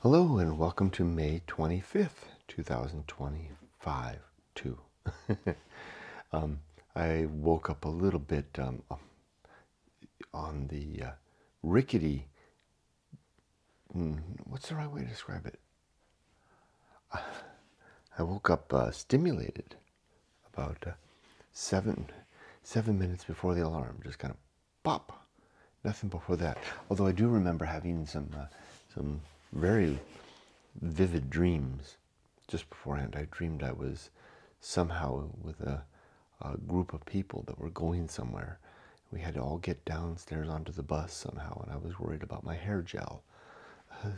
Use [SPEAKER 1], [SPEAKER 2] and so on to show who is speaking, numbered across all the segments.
[SPEAKER 1] Hello and welcome to May 25th, 2025, too. I woke up a little bit on the rickety, what's the right way to describe it? I woke up stimulated about 7 minutes before the alarm, just kind of pop. Nothing before that. Although I do remember having some very vivid dreams just beforehand. I dreamed I was somehow with a group of people that were going somewhere. We had to all get downstairs onto the bus somehow, and I was worried about my hair gel. I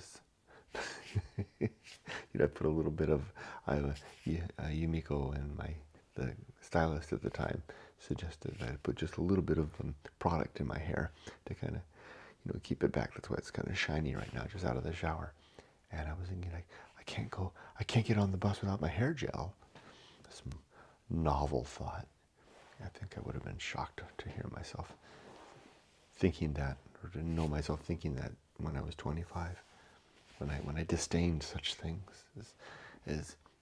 [SPEAKER 1] put a little bit of Yumiko and the stylist at the time suggested that I put just a little bit of product in my hair to kind of keep it back. That's why it's kind of shiny right now, just out of the shower. And I was thinking, like, I can't get on the bus without my hair gel. Some novel thought. I think I would have been shocked to hear myself thinking that, or to know myself thinking that when I was 25. When I disdained such things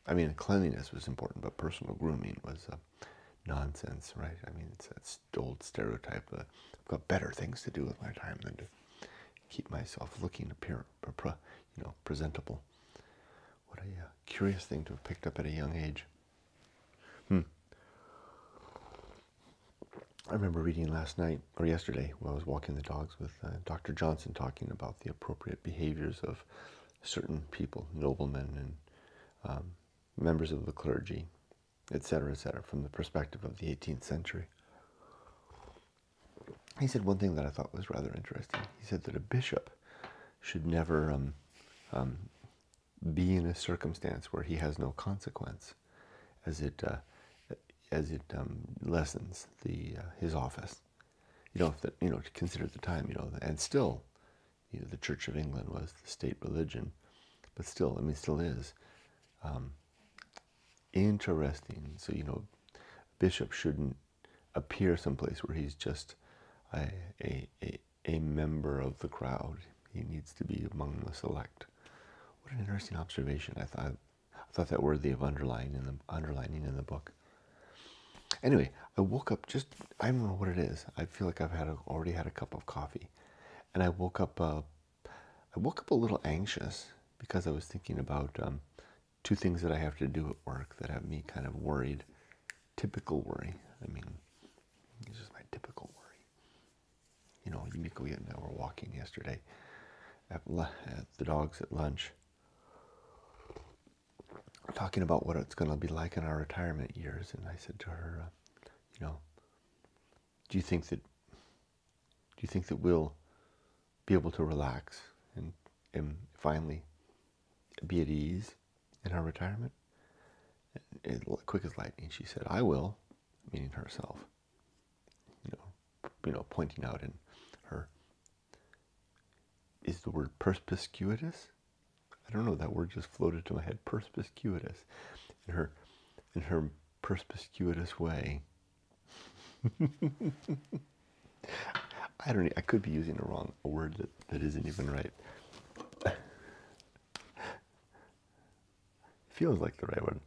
[SPEAKER 1] I mean, cleanliness was important, but personal grooming was nonsense, right? I mean, it's that old stereotype that I've got better things to do with my time than to keep myself looking presentable. What a curious thing to have picked up at a young age. I remember reading last night, or yesterday, when I was walking the dogs with Dr. Johnson, talking about the appropriate behaviors of certain people, noblemen and members of the clergy, etc., from the perspective of the 18th century. He said one thing that I thought was rather interesting. He said that a bishop should never be in a circumstance where he has no consequence, as it lessens his office. To consider the time, and still, the Church of England was the state religion, but still, still is. Interesting. So, bishop shouldn't appear someplace where he's just a member of the crowd. He needs to be among the select. What an interesting observation. I thought that worthy of underlining in the book. Anyway, I woke up I don't know what it is. I feel like I've already had a cup of coffee, and I woke up a little anxious because I was thinking about two things that I have to do at work that have me kind of worried. Typical worry. This is my typical worry. Yumiko and I were walking yesterday at the dogs at lunch, talking about what it's going to be like in our retirement years, and I said to her, do you think that we'll be able to relax and finally be at ease in our retirement? Quick as lightning, she said, "I will," meaning herself. Pointing out in her, is the word perspicuous? I don't know, that word just floated to my head. Perspicuous. In her perspicuous way. I could be using a word that isn't even right. Feels like the right one.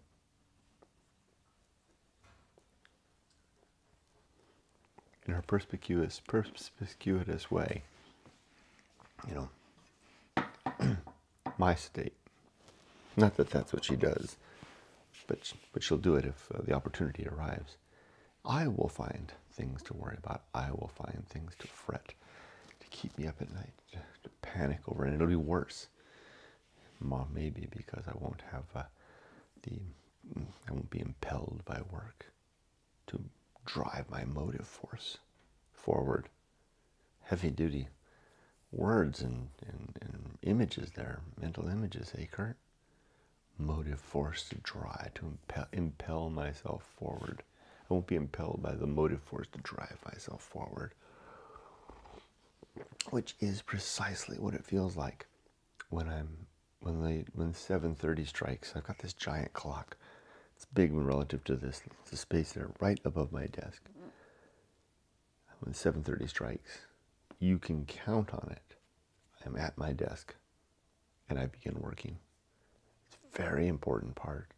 [SPEAKER 1] In her perspicuous way, my state. Not that that's what she does, but she'll do it if the opportunity arrives. I will find things to worry about. I will find things to fret, to keep me up at night, to panic over, and it'll be worse. Maybe because I won't have I won't be impelled by work to drive my motive force forward. Heavy duty words and images there, mental images, Kurt? Motive force to drive, to impel myself forward. I won't be impelled by the motive force to drive myself forward, which is precisely what it feels like when 7:30 strikes. I've got this giant clock. It's big relative to the space there, right above my desk. When 7:30 strikes, you can count on it. I'm at my desk. and I begin working. It's a very important part.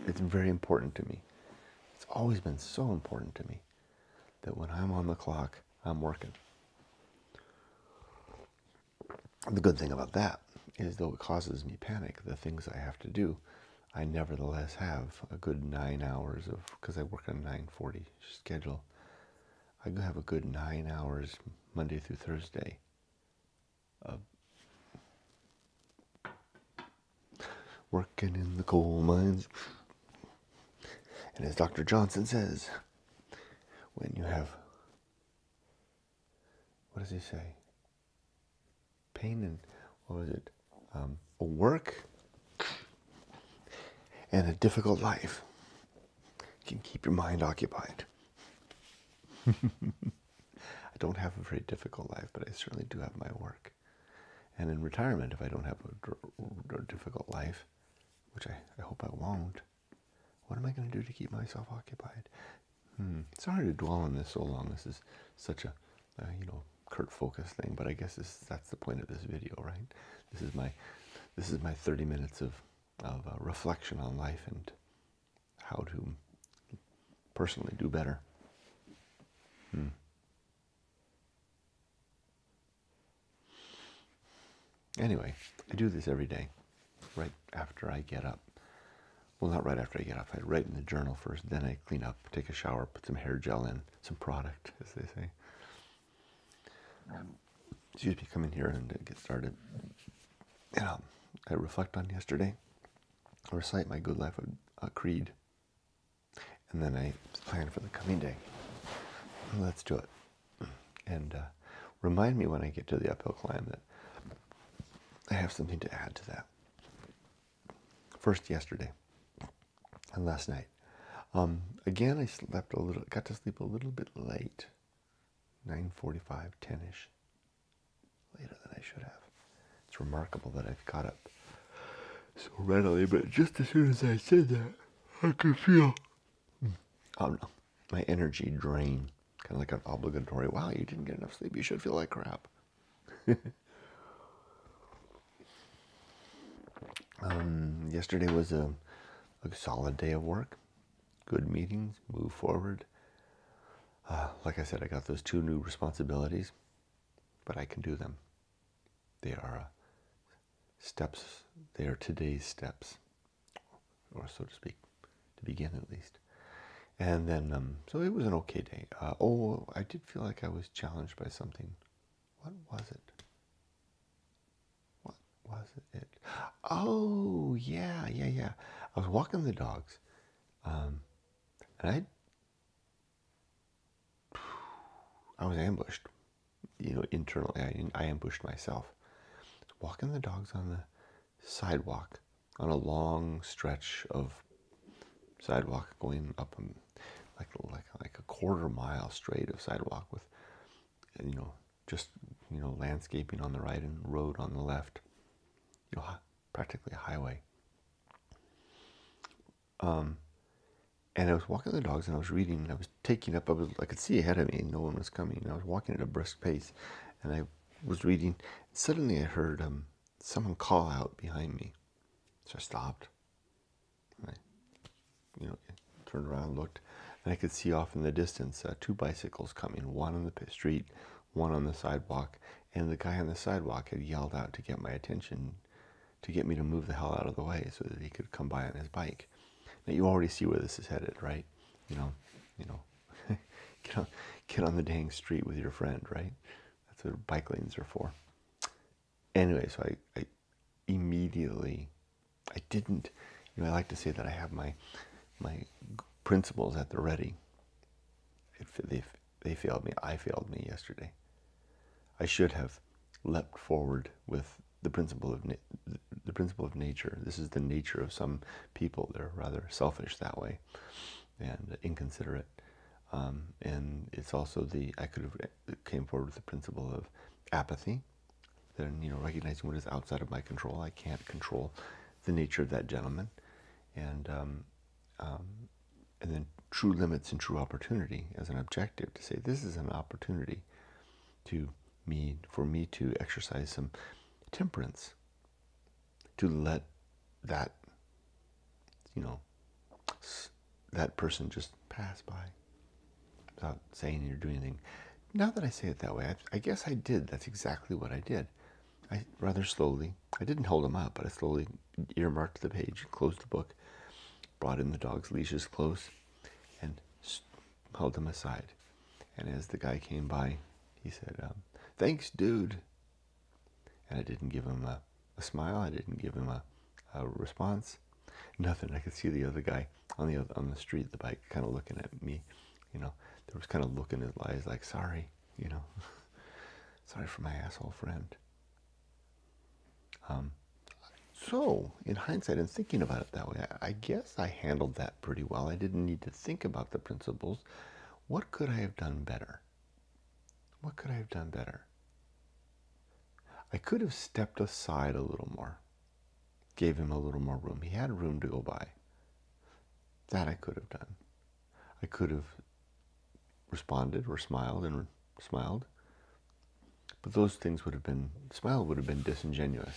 [SPEAKER 1] It's very important to me. It's always been so important to me that when I'm on the clock, I'm working. The good thing about that is, though it causes me panic, the things I have to do, I nevertheless have a good 9 hours of, because I work on a 9:40 schedule, I have a good 9 hours Monday through Thursday of working in the coal mines. And as Dr. Johnson says, when you have, what does he say? Pain and, what was it? A work and a difficult life can keep your mind occupied. I don't have a very difficult life, but I certainly do have my work. And in retirement, if I don't have a difficult life, which I hope I won't, what am I going to do to keep myself occupied? It's hard to dwell on this so long. This is such a, curt focus thing, but I guess that's the point of this video, right? This is my 30 minutes of reflection on life and how to personally do better. Anyway, I do this every day, right after I get up. Well, not right after I get up. I write in the journal first, then I clean up, take a shower, put some hair gel in, some product, as they say. Excuse me, come in here and get started. And I reflect on yesterday. I recite my good life creed. And then I plan for the coming day. Let's do it. And remind me when I get to the uphill climb that I have something to add to that. First, yesterday and last night. Again, I slept got to sleep a little bit late. 9:45, 10-ish. Later than I should have. It's remarkable that I've got up so readily, but just as soon as I said that, I could feel, my energy drain. Kind of like an obligatory, wow, you didn't get enough sleep, you should feel like crap. Yesterday was a solid day of work. Good meetings, move forward. Like I said, I got those 2 new responsibilities, but I can do them. They are steps. They are today's steps, or so to speak, to begin at least. And then, so it was an okay day. I did feel like I was challenged by something. What was it? What was it? Oh, yeah. I was walking the dogs, and I was ambushed. Internally, I ambushed myself. Walking the dogs on the sidewalk, on a long stretch of sidewalk going up like a quarter mile straight of sidewalk with, landscaping on the right and road on the left. Practically a highway. And I was walking the dogs and I was reading and I was taking up, I could see ahead of me, no one was coming. And I was walking at a brisk pace and I was reading. Suddenly I heard someone call out behind me. So I stopped. I, turned around, looked, and I could see off in the distance 2 bicycles coming, one on the street, one on the sidewalk. And the guy on the sidewalk had yelled out to get my attention, to get me to move the hell out of the way so that he could come by on his bike. Now you already see where this is headed, right? Get on the dang street with your friend, right? That's what bike lanes are for. Anyway, so I immediately, I didn't, I like to say that I have my principles at the ready. They failed me. I failed me yesterday. I should have leapt forward with the principle of nature. This is the nature of some people. They're rather selfish that way and inconsiderate. And it's also I could have came forward with the principle of apathy. Then, recognizing what is outside of my control. I can't control the nature of that gentleman. And then true limits and true opportunity as an objective, to say this is an opportunity for me to exercise some temperance. to let that, that person just pass by without saying or doing anything. Now that I say it that way, I guess I did. That's exactly what I did. I rather slowly, I didn't hold him up, but I slowly earmarked the page, closed the book, brought in the dog's leashes close, and held him aside. And as the guy came by, he said, "Thanks, dude." And I didn't give him a smile. I didn't give him a response. Nothing. I could see the other guy on the street, the bike, kind of looking at me. There was kind of look in his eyes like, sorry, sorry for my asshole friend. So, in hindsight and thinking about it that way, I guess I handled that pretty well. I didn't need to think about the principles. What could I have done better? What could I have done better? I could have stepped aside a little more, gave him a little more room. He had room to go by. That I could have done. I could have responded or smiled and smiled, but those things would have been, smile would have been disingenuous.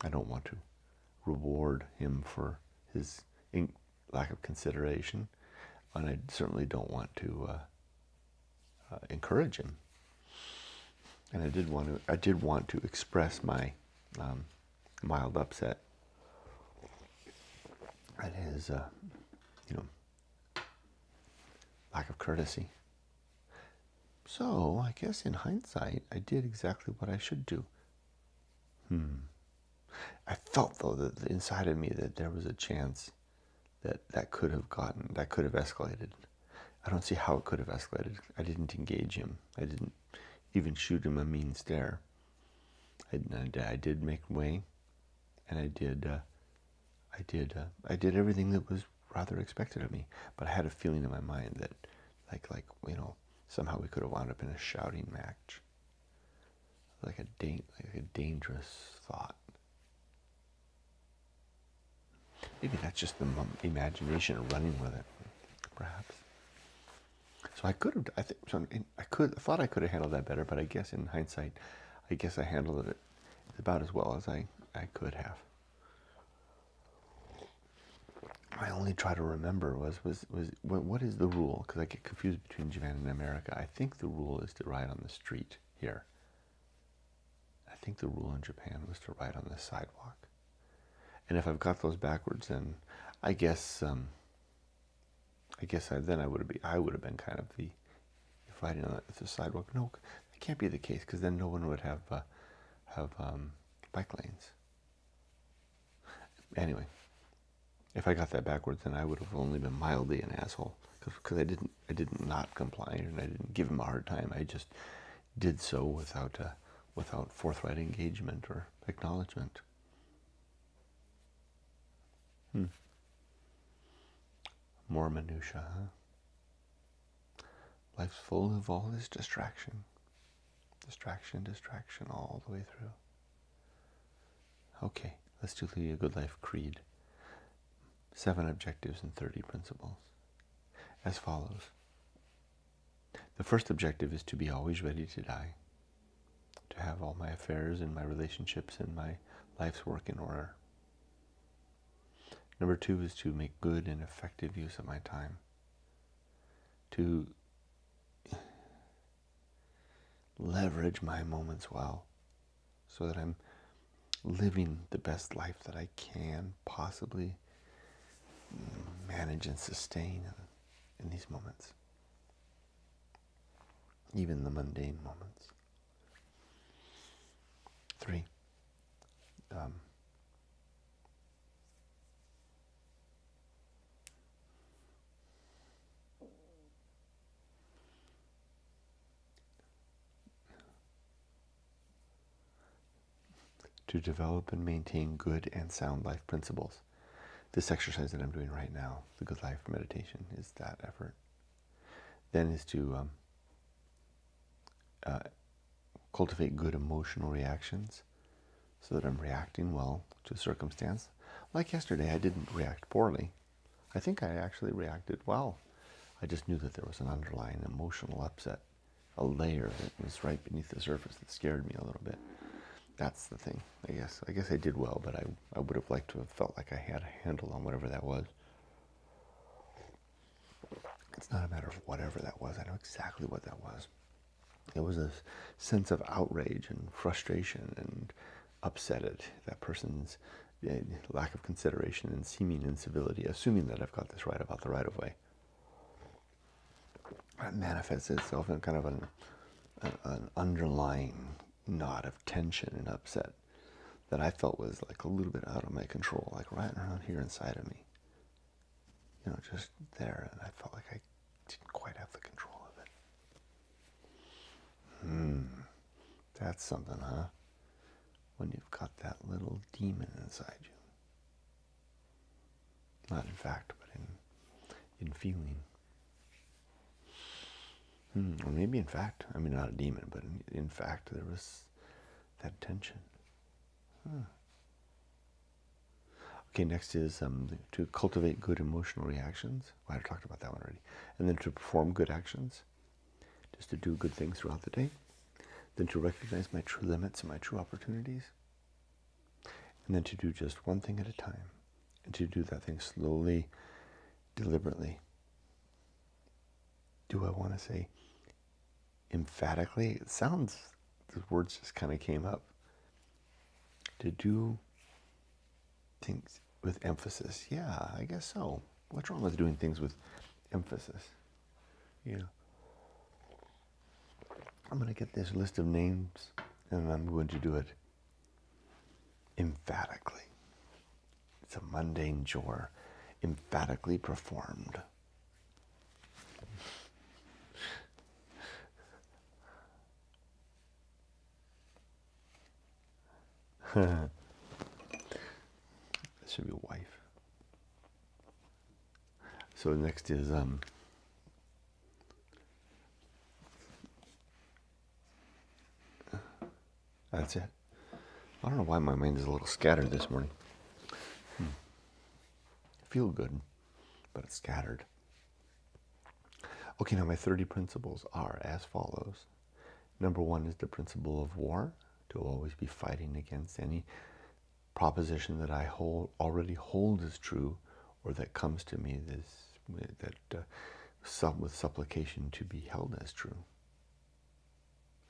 [SPEAKER 1] I don't want to reward him for his lack of consideration, and I certainly don't want to encourage him. And I did want to express my mild upset at his, lack of courtesy. So I guess in hindsight, I did exactly what I should do. I felt though that inside of me that there was a chance that could have escalated. I don't see how it could have escalated. I didn't engage him. I didn't even shoot him a mean stare. I did make way, and I did everything that was rather expected of me. But I had a feeling in my mind that, like somehow we could have wound up in a shouting match, like a dangerous thought. Maybe that's just the imagination running with it, perhaps. So I could have. I thought I could have handled that better, but I guess in hindsight, I handled it about as well as I could have. I only try to remember was what is the rule? Because I get confused between Japan and America. I think the rule is to ride on the street here. I think the rule in Japan was to ride on the sidewalk. And if I've got those backwards, then I guess then I would have been kind of the riding on the sidewalk. No, it can't be the case, because then no one would have bike lanes. Anyway, if I got that backwards, then I would have only been mildly an asshole, because I didn't not comply, and I didn't give him a hard time. I just did so without forthright engagement or acknowledgement. More minutia, huh? Life's full of all this distraction. Distraction all the way through. Okay, let's do the Good Life Creed. 7 objectives and 30 principles. As follows. The first objective is to be always ready to die. To have all my affairs and my relationships and my life's work in order. Number 2 is to make good and effective use of my time. To leverage my moments well, so that I'm living the best life that I can possibly manage and sustain in these moments, even the mundane moments. 3, to develop and maintain good and sound life principles. This exercise that I'm doing right now, the Good Life meditation, is that effort. Then is to cultivate good emotional reactions, so that I'm reacting well to circumstance. Like yesterday, I didn't react poorly. I think I actually reacted well. I just knew that there was an underlying emotional upset, a layer that was right beneath the surface that scared me a little bit. That's the thing, I guess. I guess I did well, but I would have liked to have felt like I had a handle on whatever that was. It's not a matter of whatever that was. I know exactly what that was. It was a sense of outrage and frustration and upset at that person's lack of consideration and seeming incivility, assuming that I've got this right about the right-of-way. That manifests itself in kind of an underlying knot of tension and upset that I felt was like a little bit out of my control, like right around here inside of me. You know, just there, and I felt like I didn't quite have the control of it. That's something, huh? When you've got that little demon inside you. Not in fact, but in feeling. Or maybe in fact, I mean not a demon, but in fact there was that tension. Okay, next is to cultivate good emotional reactions. Well, I talked about that one already. And then to perform good actions, just to do good things throughout the day. Then to recognize my true limits and my true opportunities. And then to do just one thing at a time. And to do that thing slowly, deliberately. Do I want to say emphatically? It sounds, the words just kind of came up. To do things with emphasis. Yeah, I guess so. What's wrong with doing things with emphasis? You know, I'm going to get this list of names and I'm going to do it emphatically. It's a mundane chore, emphatically performed. That should be a wife. So next is that's it. I don't know why my mind is a little scattered this morning. I feel good, but it's scattered. Okay, now my 30 principles are as follows. Number 1 is the principle of war, to always be fighting against any proposition that I already hold as true, or that comes to me with supplication to be held as true.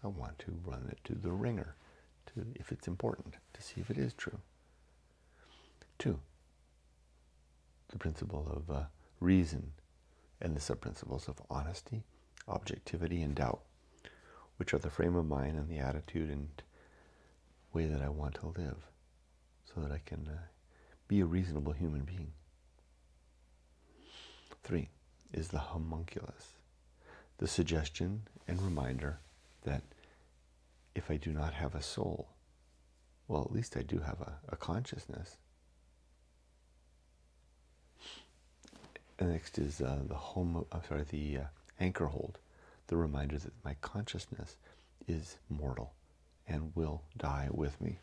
[SPEAKER 1] I want to run it to the ringer, if it's important, to see if it is true. 2, the principle of reason and the sub-principles of honesty, objectivity, and doubt, which are the frame of mind and the attitude and way that I want to live, so that I can be a reasonable human being. 3 is the homunculus, the suggestion and reminder that if I do not have a soul, well, at least I do have a consciousness. And next is the Anchorhold, the reminder that my consciousness is mortal and will die with me.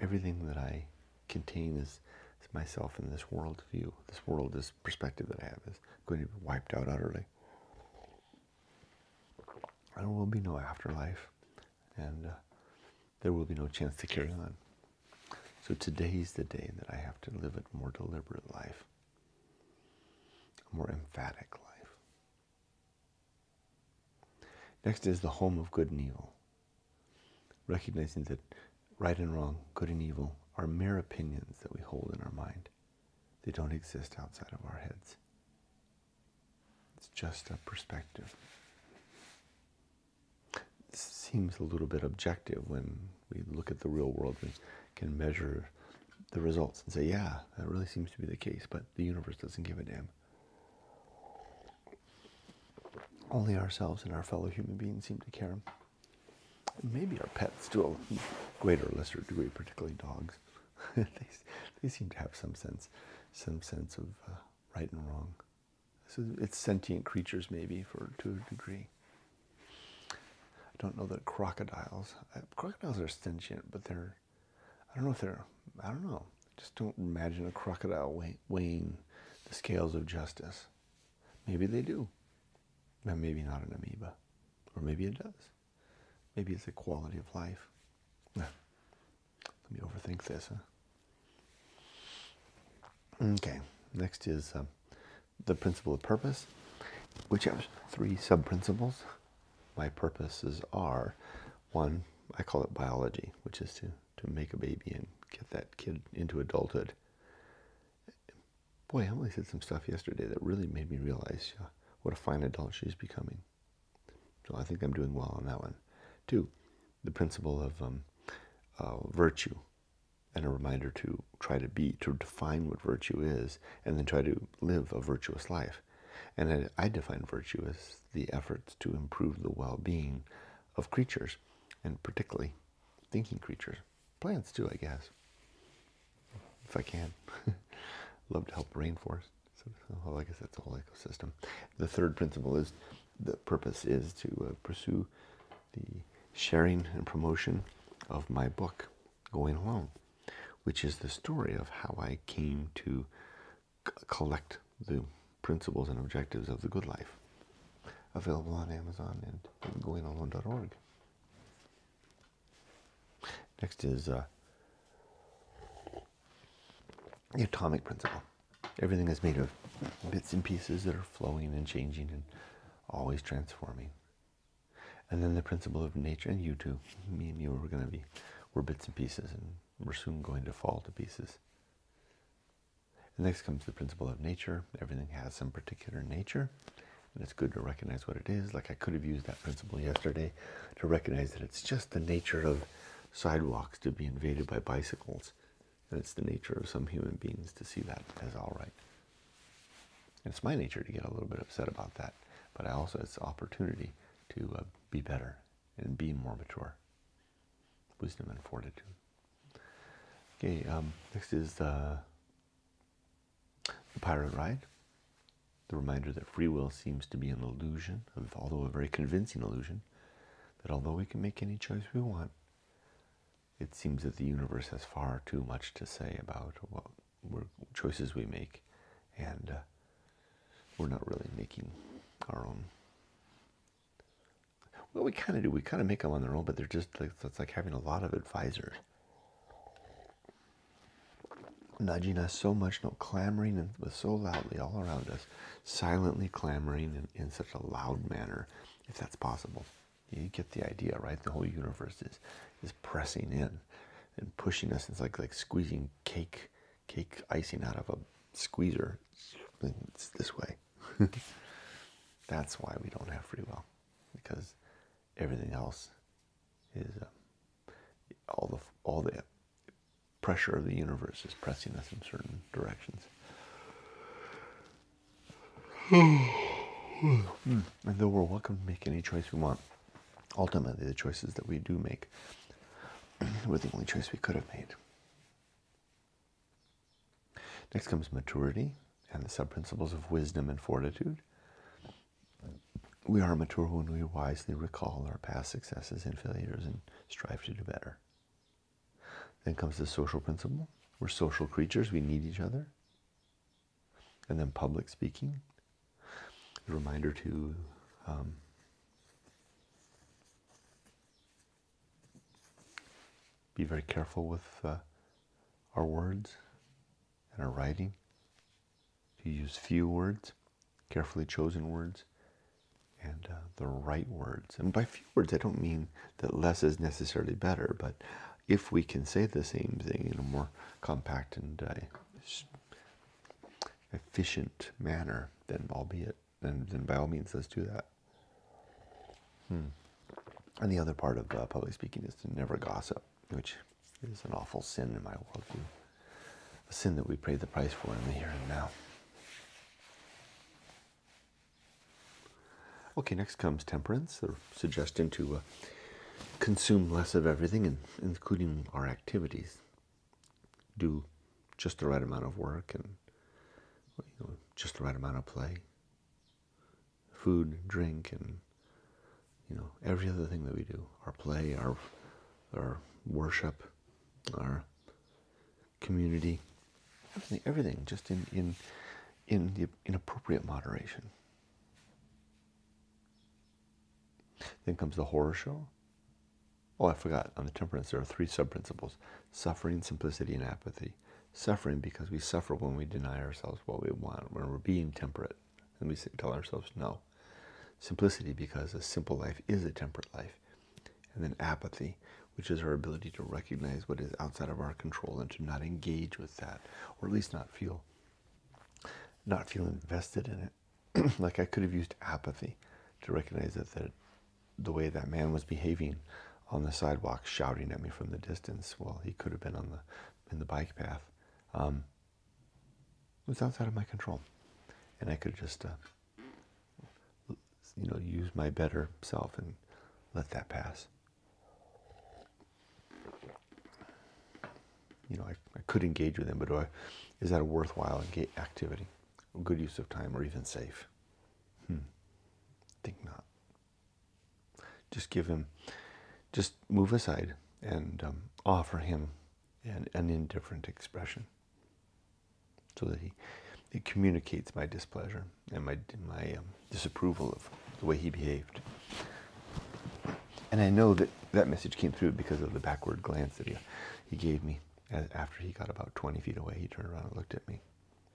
[SPEAKER 1] Everything that I contain is myself in this world view. This world, this perspective that I have is going to be wiped out utterly. There will be no afterlife, and there will be no chance to carry on. So today's the day that I have to live a more deliberate life, a more emphatic life. Next is the home of good and evil, recognizing that right and wrong, good and evil, are mere opinions that we hold in our mind. They don't exist outside of our heads. It's just a perspective. It seems a little bit objective when we look at the real world. We can measure the results and say, yeah, that really seems to be the case, but the universe doesn't give a damn. Only ourselves and our fellow human beings seem to care. Maybe our pets to a greater or lesser degree, particularly dogs. they seem to have some sense of right and wrong. So it's sentient creatures, maybe, to a degree. I don't know that crocodiles are sentient, but I don't know. I just don't imagine a crocodile weighing the scales of justice. Maybe they do. And maybe not an amoeba. Or maybe it does. Maybe it's a quality of life. overthink this. Huh? Okay, next is the principle of purpose, which has 3 sub-principles. My purposes are, 1, I call it biology, which is to make a baby and get that kid into adulthood. Boy, Emily said some stuff yesterday that really made me realize what a fine adult she's becoming. So I think I'm doing well on that one. 2, the principle of virtue, and a reminder to try to define what virtue is, and then try to live a virtuous life. And I define virtue as the efforts to improve the well-being of creatures, and particularly thinking creatures. Plants too, I guess, if I can. Love to help the rainforest. So I guess that's the whole ecosystem. The 3rd principle is, the purpose is to pursue the sharing and promotion of my book, Going Alone, which is the story of how I came to collect the principles and objectives of the good life. Available on Amazon and goingalone.org. Next is the atomic principle. Everything is made of bits and pieces that are flowing and changing and always transforming. And then the principle of nature, and you too, me and you, we're bits and pieces, and we're soon going to fall to pieces. And next comes the principle of nature. Everything has some particular nature, and it's good to recognize what it is. Like I could have used that principle yesterday to recognize that it's just the nature of sidewalks to be invaded by bicycles, and it's the nature of some human beings to see that as all right. And it's my nature to get a little bit upset about that, but it's an opportunity to be better and be more mature. Wisdom and fortitude. Okay, next is the pirate ride. The reminder that free will seems to be an illusion, although a very convincing illusion, that although we can make any choice we want, it seems that the universe has far too much to say about what choices we make, and we're not really making our own. Well, we kind of do. We kind of make them on their own, but they're just like, it's like having a lot of advisors nudging us so much, clamoring and so loudly all around us, silently clamoring in such a loud manner, if that's possible. You get the idea, right? The whole universe is pressing in and pushing us. It's like squeezing cake icing out of a squeezer. It's this way. That's why we don't have free will, because everything else is all the pressure of the universe is pressing us in certain directions. And though we're welcome to make any choice we want, ultimately the choices that we do make were the only choice we could have made. Next comes maturity and the sub-principles of wisdom and fortitude. We are mature when we wisely recall our past successes and failures and strive to do better. Then comes the social principle. We're social creatures. We need each other. And then public speaking. A reminder to be very careful with our words and our writing. To use few words, carefully chosen words, and the right words. And by few words, I don't mean that less is necessarily better, but if we can say the same thing in a more compact and efficient manner, then by all means, let's do that. And the other part of public speaking is to never gossip, which is an awful sin in my worldview. A sin that we pay the price for in the here and now. Okay, next comes temperance, the suggestion to consume less of everything, including our activities. Do just the right amount of work and just the right amount of play. Food, drink, and every other thing that we do. Our play, our worship, our community, everything just in appropriate moderation. Then comes the horror show. Oh, I forgot. On the Temperance, there are 3 sub-principles: suffering, simplicity, and apathy. Suffering because we suffer when we deny ourselves what we want, when we're being temperate, and we tell ourselves no. Simplicity because a simple life is a temperate life. And then apathy, which is our ability to recognize what is outside of our control and to not engage with that, or at least not feel invested in it. Like I could have used apathy to recognize that the way that man was behaving on the sidewalk, shouting at me from the distance, well, he could have been in the bike path. It was outside of my control, and I could just, use my better self and let that pass. I could engage with him, but is that a worthwhile activity, a good use of time, or even safe? Think not. Just move aside and offer him an indifferent expression, so that he communicates my displeasure and my disapproval of the way he behaved. And I know that message came through because of the backward glance that he gave me. After he got about 20 feet away, he turned around and looked at me.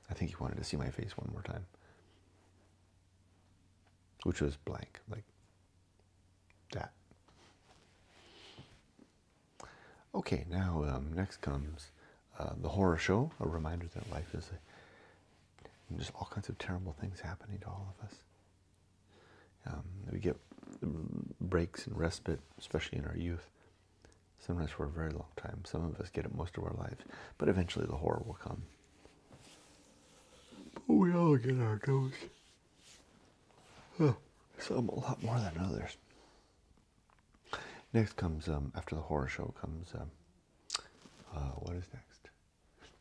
[SPEAKER 1] I think he wanted to see my face one more time, which was blank, like that. Okay, now next comes the horror show, a reminder that life is just all kinds of terrible things happening to all of us. We get breaks and respite, especially in our youth, sometimes for a very long time. Some of us get it most of our lives, but eventually the horror will come. But we all get our dose. Some a lot more than others. Next comes, after the horror show comes, what is next?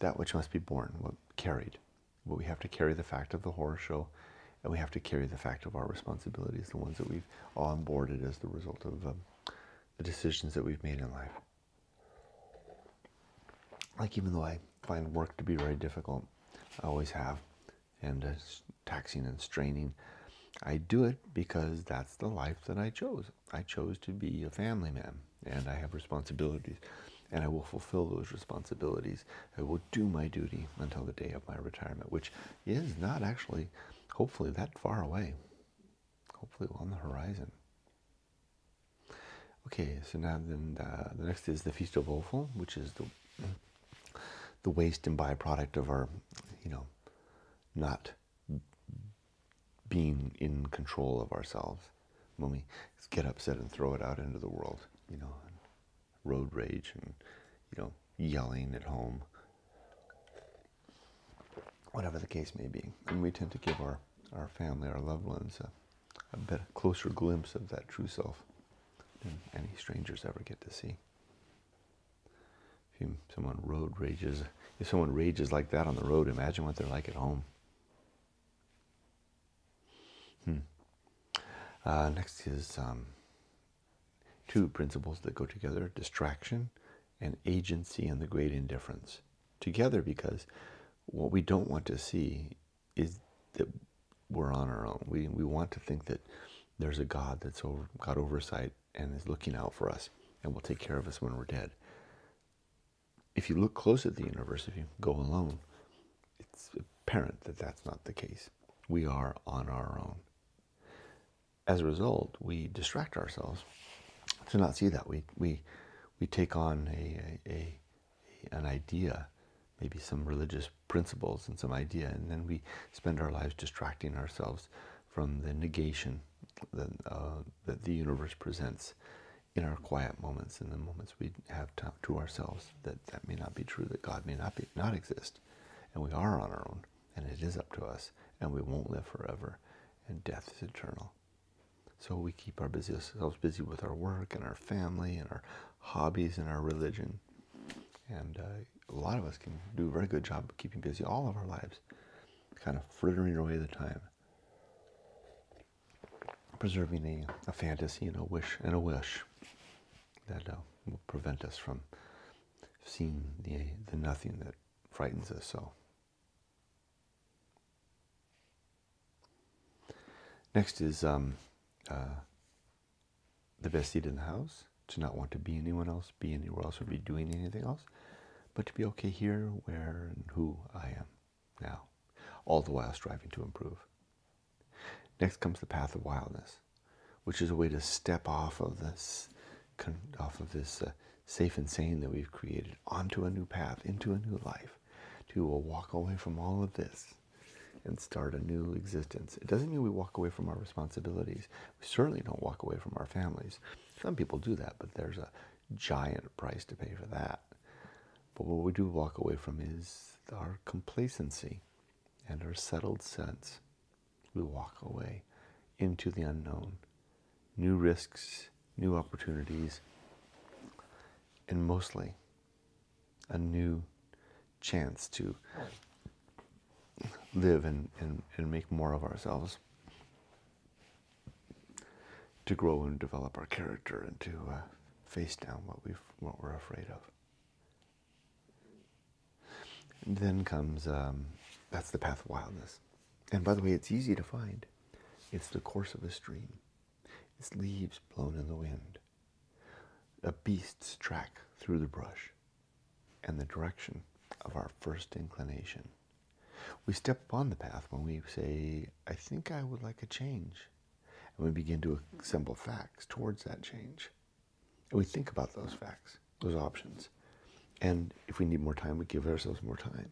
[SPEAKER 1] That which must be borne, carried. But we have to carry the fact of the horror show, and we have to carry the fact of our responsibilities, the ones that we've onboarded as the result of the decisions that we've made in life. Like, even though I find work to be very difficult, I always have, and taxing and straining, I do it because that's the life that I chose. I chose to be a family man, and I have responsibilities, and I will fulfill those responsibilities. I will do my duty until the day of my retirement, which is not actually, hopefully, that far away. Hopefully on the horizon. Okay, so now then the next is the Feast of Offal, which is the waste and byproduct of our, not being in control of ourselves when we get upset and throw it out into the world, and road rage and, yelling at home, whatever the case may be. And we tend to give our family, our loved ones, a bit closer glimpse of that true self than any strangers ever get to see. If someone rages like that on the road, imagine what they're like at home. Next is 2 principles that go together: distraction and agency and the great indifference. Together, because what we don't want to see is that we're on our own. We want to think that there's a God that's got oversight and is looking out for us and will take care of us when we're dead. If you look close at the universe, if you go alone, it's apparent that that's not the case. We are on our own. As a result, we distract ourselves to not see that. We take on an idea, maybe some religious principles and some idea, and then we spend our lives distracting ourselves from the negation that the universe presents in our quiet moments, in the moments we have to ourselves, that may not be true, that God may not exist, and we are on our own, and it is up to us, and we won't live forever, and death is eternal. So we keep ourselves busy with our work and our family and our hobbies and our religion. And a lot of us can do a very good job of keeping busy all of our lives, kind of frittering away the time, preserving a fantasy and a wish that will prevent us from seeing the nothing that frightens us so. Next is the best seat in the house to not want to be anyone else, be anywhere else, or be doing anything else, but to be okay here, where, and who I am now, all the while striving to improve. Next comes the Path of Wildness, which is a way to step off of this safe and sane that we've created onto a new path, into a new life, to walk away from all of this and start a new existence. It doesn't mean we walk away from our responsibilities. We certainly don't walk away from our families. Some people do that, but there's a giant price to pay for that. But what we do walk away from is our complacency and our settled sense. We walk away into the unknown, new risks, new opportunities, and mostly a new chance to live and make more of ourselves, to grow and develop our character, and to face down what we're afraid of. And then comes, that's the Path of Wildness. And by the way, it's easy to find. It's the course of a stream. It's leaves blown in the wind, a beast's track through the brush, and the direction of our first inclination. We step upon the path when we say, I think I would like a change. And we begin to assemble facts towards that change. And we think about those facts, those options. And if we need more time, we give ourselves more time.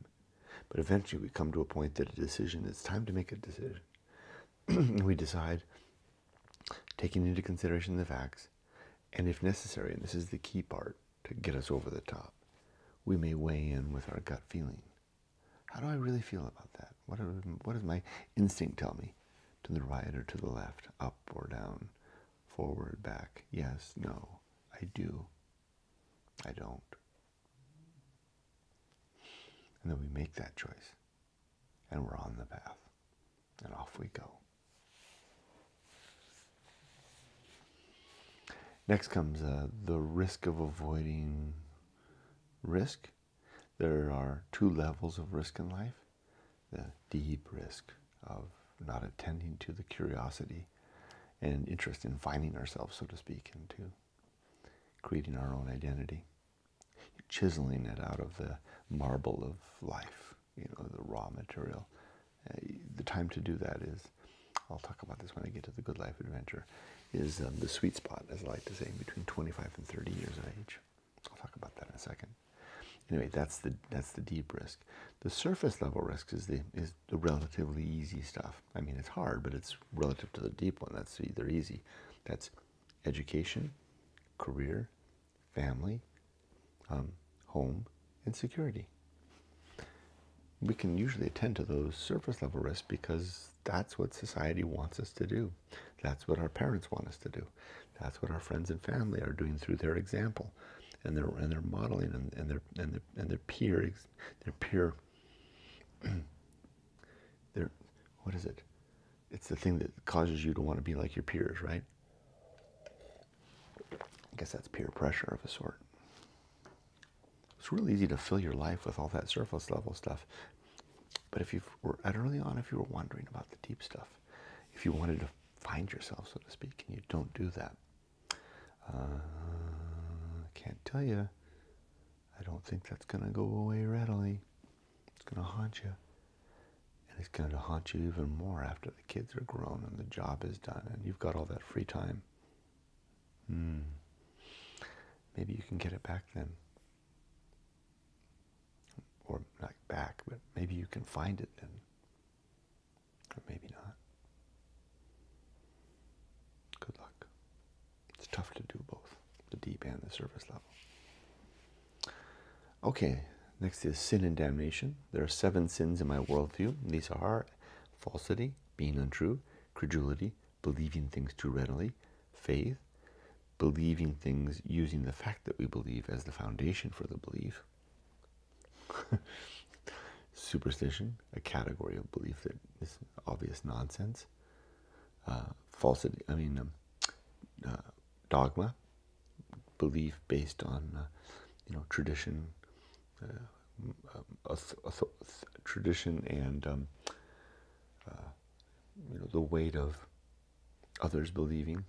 [SPEAKER 1] But eventually we come to a point that a decision, it's time to make a decision. We decide, taking into consideration the facts, and if necessary, and this is the key part to get us over the top, we may weigh in with our gut feeling. How do I really feel about that? What does my instinct tell me? To the right or to the left, up or down, forward, back, yes, no, I do, I don't. And then we make that choice, and we're on the path, and off we go. Next comes the risk of avoiding risk. There are two levels of risk in life. The deep risk of not attending to the curiosity and interest in finding ourselves, so to speak, into creating our own identity, chiseling it out of the marble of life, the raw material. The time to do that is, I'll talk about this when I get to the Good Life Adventure, is the sweet spot, as I like to say, between 25 and 30 years of age. I'll talk about that in a second. Anyway, that's the deep risk. The surface level risk is the relatively easy stuff. I mean, it's hard, but it's relative to the deep one. That's either easy. That's education, career, family, home, and security. We can usually attend to those surface level risks because that's what society wants us to do. That's what our parents want us to do. That's what our friends and family are doing through their example, and their modeling and their peer what is it? It's the thing that causes you to want to be like your peers, right? I guess that's peer pressure of a sort. It's really easy to fill your life with all that surface level stuff. But if you were wondering about the deep stuff, if you wanted to find yourself, so to speak, and you don't do that, can't tell you. I don't think that's going to go away readily. It's going to haunt you. And it's going to haunt you even more after the kids are grown and the job is done and you've got all that free time. Maybe you can get it back then. Or not back, but maybe you can find it then. Or maybe not. Good luck. It's tough to do both, the deep and the surface level. Okay, next is sin and damnation. There are 7 sins in my worldview. These are falsity, being untrue, credulity, believing things too readily, faith, believing things using the fact that we believe as the foundation for the belief, superstition, a category of belief that is obvious nonsense, falsity, dogma, belief based on tradition, tradition and the weight of others believing,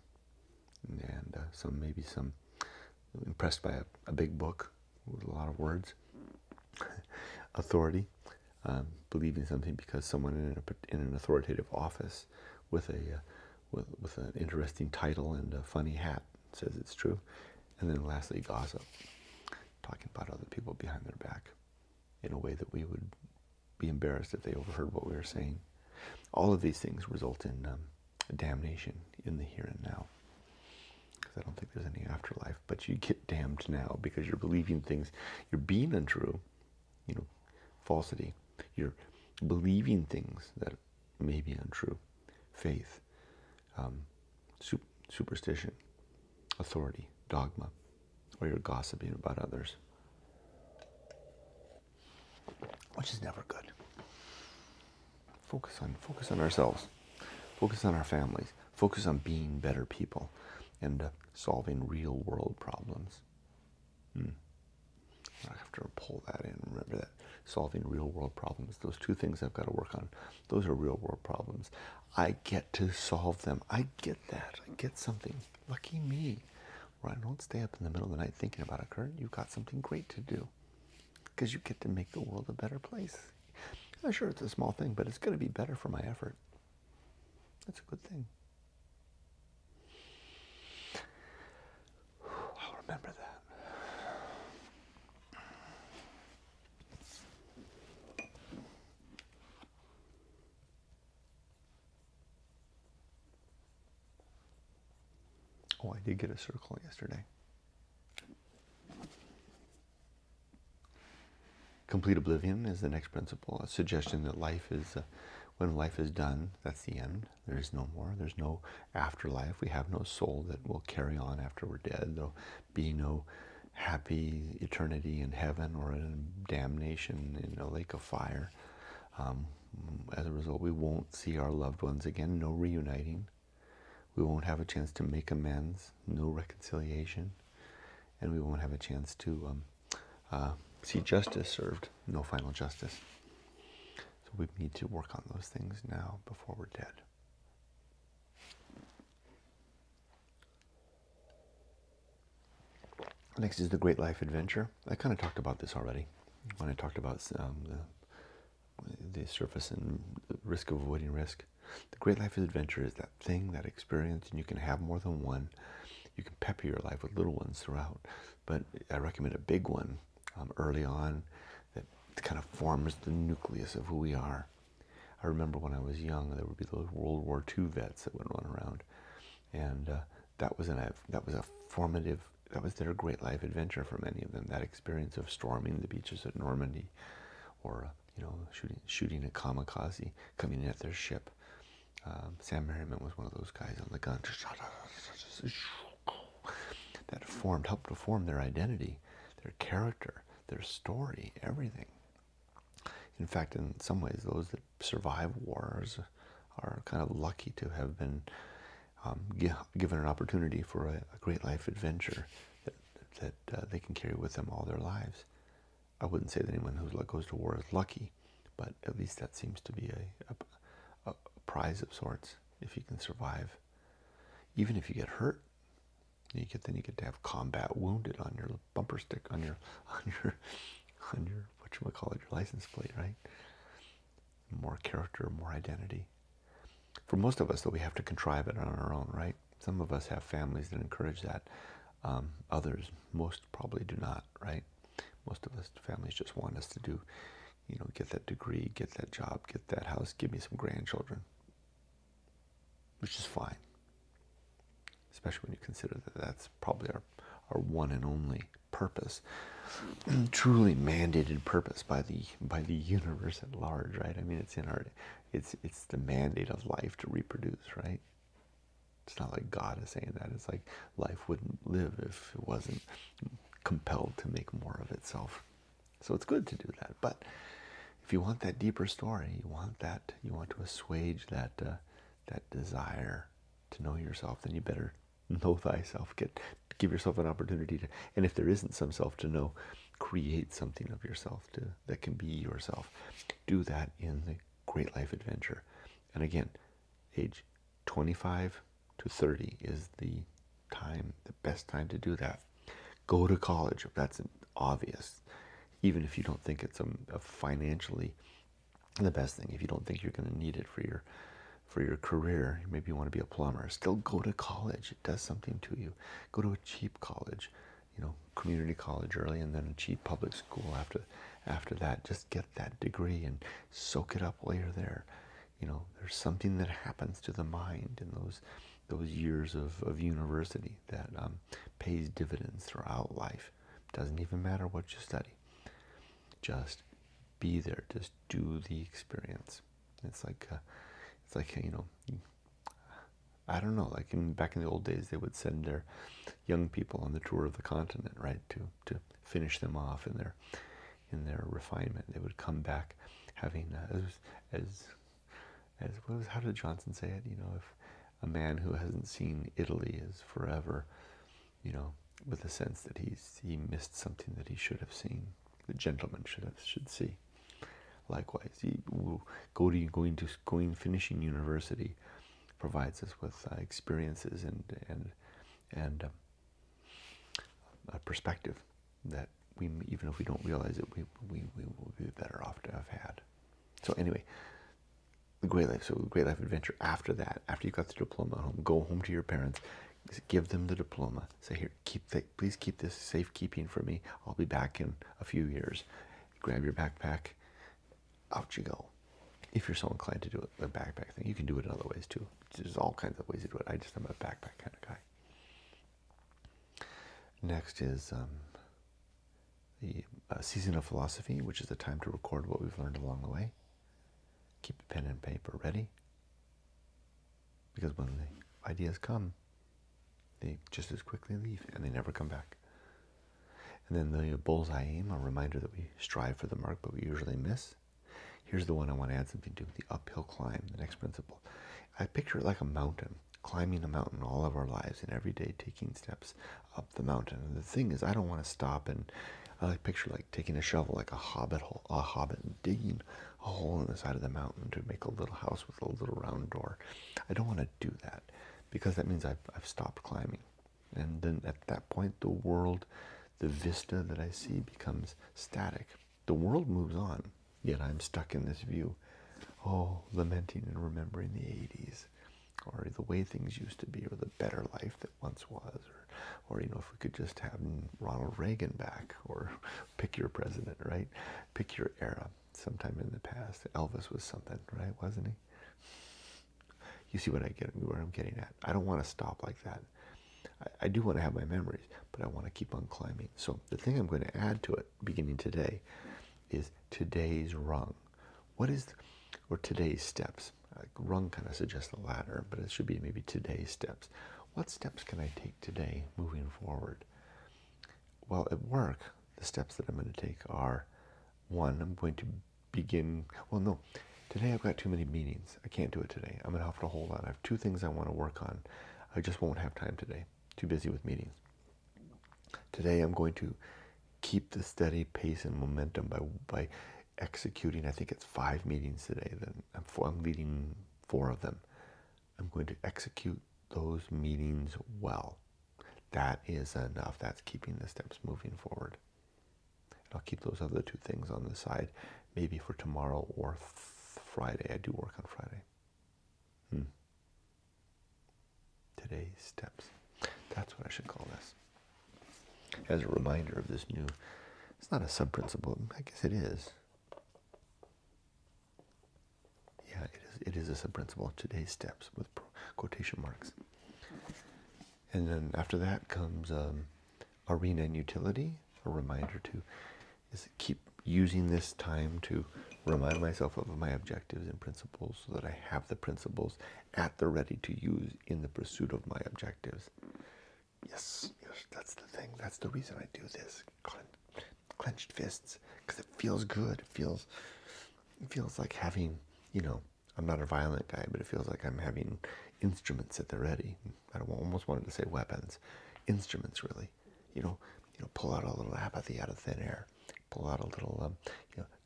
[SPEAKER 1] and maybe some impressed by a big book with a lot of words. Authority, believing something because someone in an authoritative office with with an interesting title and a funny hat says it's true. And then lastly, gossip, talking about other people behind their back in a way that we would be embarrassed if they overheard what we were saying. All of these things result in damnation in the here and now. Because I don't think there's any afterlife, but you get damned now because you're believing things, you're being untrue, falsity. You're believing things that may be untrue. Faith, superstition, authority, dogma, or you're gossiping about others, which is never good. Focus on ourselves. Focus on our families. Focus on being better people and solving real world problems. I have to pull that in. Remember that. Solving real world problems. Those two things I've got to work on. Those are real world problems. I get to solve them. I get that. I get something. Lucky me. Where I don't stay up in the middle of the night thinking about it, Kurt. You've got something great to do. Because you get to make the world a better place. I'm sure it's a small thing, but it's going to be better for my effort. That's a good thing. I'll remember that. Oh, I did get a circle yesterday. Complete oblivion is the next principle, a suggestion that life is, when life is done, that's the end. There's no more. There's no afterlife. We have no soul that will carry on after we're dead. There'll be no happy eternity in heaven or in damnation in a lake of fire. As a result, we won't see our loved ones again. No reuniting. We won't have a chance to make amends. No reconciliation. And we won't have a chance to see justice served. No final justice. So we need to work on those things now before we're dead. Next is the Great Life Adventure. I kind of talked about this already when I talked about the surface and the risk of avoiding risk. The Great Life Adventure is that thing, that experience, and you can have more than one. You can pepper your life with little ones throughout, but I recommend a big one early on that kind of forms the nucleus of who we are. I remember when I was young, there would be those World War II vets that would run around, and that was a formative. That was their great life adventure for many of them. That experience of storming the beaches at Normandy, or shooting a kamikaze coming in at their ship. Sam Merriman was one of those guys on the gun. That helped to form their identity, their character, their story, everything. In fact, in some ways, those that survive wars are kind of lucky to have been given an opportunity for a great life adventure that they can carry with them all their lives. I wouldn't say that anyone who goes to war is lucky, but at least that seems to be a prize of sorts if you can survive. Even if you get hurt, you get to have combat wounded on your bumper sticker, on your whatchamacallit, your license plate, right? More character, more identity. For most of us, though, we have to contrive it on our own, right? Some of us have families that encourage that. Others, most probably do not, right? Most of us, families just want us to do, get that degree, get that job, get that house, give me some grandchildren, which is fine. Especially when you consider that that's probably our one and only purpose, truly mandated purpose by the universe at large, right? I mean, it's the mandate of life to reproduce, right? It's not like God is saying that. It's like life wouldn't live if it wasn't compelled to make more of itself. So it's good to do that. But if you want that deeper story, you want to assuage that desire to know yourself, then you better know thyself. Give yourself an opportunity to, and if there isn't some self to know, create something of yourself that can be yourself. Do that in the Great Life Adventure. And again, age 25 to 30 is the best time to do that. Go to college. That's obvious. Even if you don't think it's a financially the best thing, if you don't think you're going to need it for your career, maybe you want to be a plumber, still go to college. It does something to you. Go to a cheap college, community college early, and then a cheap public school after that. Just get that degree and soak it up while you're there. There's something that happens to the mind in those years of university that pays dividends throughout life. Doesn't even matter what you study. Just be there. Just do the experience. It's like I don't know. Like back in the old days, they would send their young people on the tour of the continent, right, to finish them off in their refinement. They would come back having how did Johnson say it? If a man who hasn't seen Italy is forever, with a sense that he missed something that he should have seen. The gentleman should see. Likewise, finishing university provides us with experiences and a perspective that we, even if we don't realize it, we will be better off to have had. So anyway, the Great Life. So the Great Life Adventure. After that, after you got the diploma at home, go home to your parents, give them the diploma. Say, here, please keep this safekeeping for me. I'll be back in a few years. Grab your backpack. Out you go. If you're so inclined to do it, the backpack thing, you can do it in other ways too. There's all kinds of ways to do it. I'm a backpack kind of guy. Next is the Season of Philosophy, which is the time to record what we've learned along the way. Keep a pen and paper ready, because when the ideas come, they just as quickly leave and they never come back. And then the bullseye aim, a reminder that we strive for the mark, but we usually miss. Here's the one I want to add something to, the uphill climb, the next principle. I picture it like a mountain, climbing a mountain all of our lives, and every day taking steps up the mountain. And the thing is, I don't want to stop, and I picture like taking a shovel like a hobbit, and digging a hole in the side of the mountain to make a little house with a little round door. I don't want to do that, because that means I've stopped climbing. And then at that point, the world, the vista that I see becomes static. The world moves on. Yet I'm stuck in this view, lamenting and remembering the 80s, or the way things used to be, or the better life that once was, or if we could just have Ronald Reagan back, or pick your president, right? Pick your era, sometime in the past. Elvis was something, right? Wasn't he? You see where I'm getting at. I don't want to stop like that. I do want to have my memories, but I want to keep on climbing. So the thing I'm going to add to it, beginning today, is today's rung. Or today's steps. Rung kind of suggests the ladder, but it should be maybe today's steps. What steps can I take today moving forward? Well, at work, the steps that I'm going to take are, one, I'm going to begin, today I've got too many meetings. I can't do it today. I'm going to have to hold on. I have two things I want to work on. I just won't have time today. Too busy with meetings. Today I'm going to keep the steady pace and momentum by executing. I think it's 5 meetings today. Then I'm leading 4 of them. I'm going to execute those meetings well. That is enough. That's keeping the steps moving forward. And I'll keep those other 2 things on the side, maybe for tomorrow or Friday. I do work on Friday. Today's steps. That's what I should call this. As a reminder of this new, it's not a sub-principle, I guess it is. Yeah, it is a sub-principle, today's steps with quotation marks. And then after that comes arena and utility, a reminder to keep using this time to remind myself of my objectives and principles so that I have the principles at the ready to use in the pursuit of my objectives. Yes, that's the thing. That's the reason I do this. Clenched fists, because it feels good. It feels like having, I'm not a violent guy, but it feels like I'm having instruments at the ready. I almost wanted to say weapons. Instruments, really. Pull out a little apathy out of thin air. Pull out a little,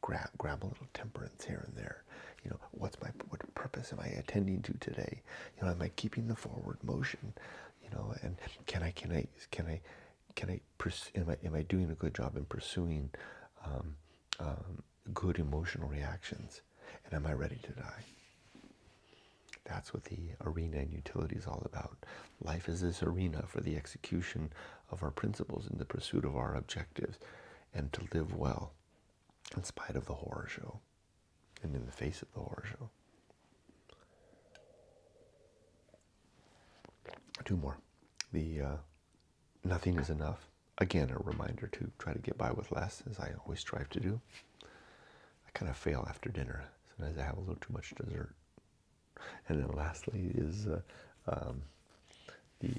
[SPEAKER 1] grab a little temperance here and there. What purpose am I attending to today? Am I keeping the forward motion? And can I am I doing a good job in pursuing um, good emotional reactions? And am I ready to die? That's what the arena and utility is all about. Life is this arena for the execution of our principles in the pursuit of our objectives, and to live well in spite of the horror show and in the face of the horror show. Two more. The nothing is enough. Again, a reminder to try to get by with less, as I always strive to do. I kind of fail after dinner. Sometimes I have a little too much dessert. And then lastly is the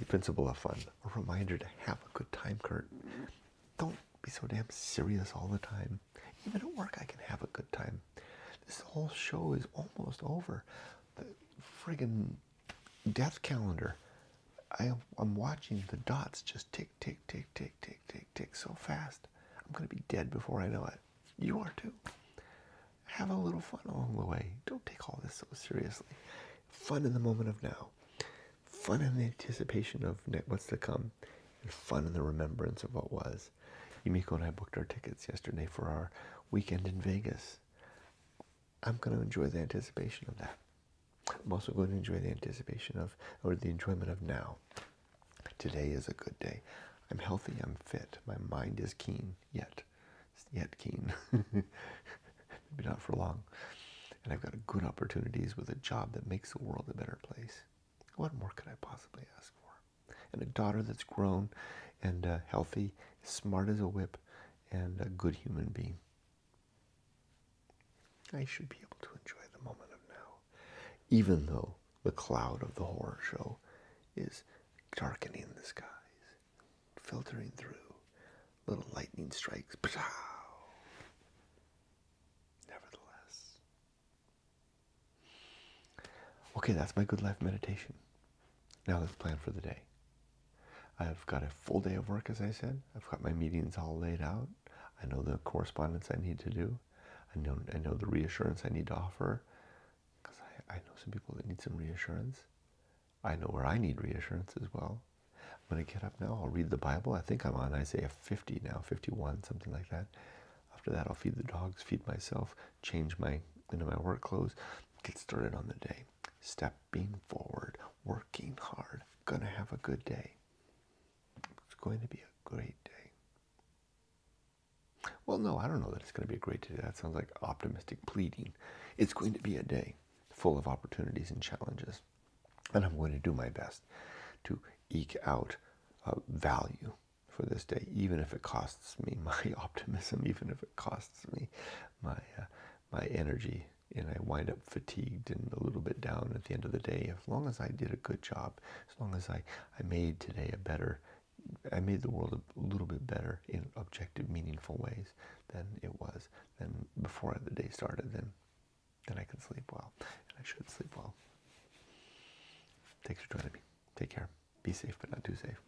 [SPEAKER 1] principle of fun. A reminder to have a good time, Kurt. Don't be so damn serious all the time. Even at work, I can have a good time. This whole show is almost over. The friggin' death calendar. I'm watching the dots just tick, tick, tick, tick, tick, tick, tick so fast. I'm going to be dead before I know it. You are too. Have a little fun along the way. Don't take all this so seriously. Fun in the moment of now. Fun in the anticipation of what's to come. And fun in the remembrance of what was. Yumiko and I booked our tickets yesterday for our weekend in Vegas. I'm going to enjoy the anticipation of that. I'm also going to enjoy the anticipation of, or the enjoyment of now. Today is a good day. I'm healthy, I'm fit. My mind is keen, yet keen. Maybe not for long. And I've got good opportunities with a job that makes the world a better place. What more could I possibly ask for? And a daughter that's grown and healthy, smart as a whip, and a good human being. I should be able to enjoy the moment of now, even though the cloud of the horror show is darkening the skies, filtering through, little lightning strikes. Nevertheless. Okay, that's my good life meditation. Now let's plan for the day. I've got a full day of work, as I said. I've got my meetings all laid out. I know the correspondence I need to do. I know the reassurance I need to offer, because I know some people that need some reassurance. I know where I need reassurance as well. I'm going to get up now. I'll read the Bible. I think I'm on Isaiah 50 now, 51, something like that. After that, I'll feed the dogs, feed myself, change into my work clothes, get started on the day. Stepping forward, working hard, gonna have a good day. It's going to be a great day. Well, no, I don't know that it's going to be a great day. That sounds like optimistic pleading. It's going to be a day full of opportunities and challenges. And I'm going to do my best to eke out value for this day, even if it costs me my optimism, even if it costs me my energy, and I wind up fatigued and a little bit down at the end of the day. As long as I did a good job, as long as I made today I made the world a little bit better in objective, meaningful ways than it was, than before the day started, then I can sleep well, and I should sleep well. Thanks for joining me. Take care. Be safe, but not too safe.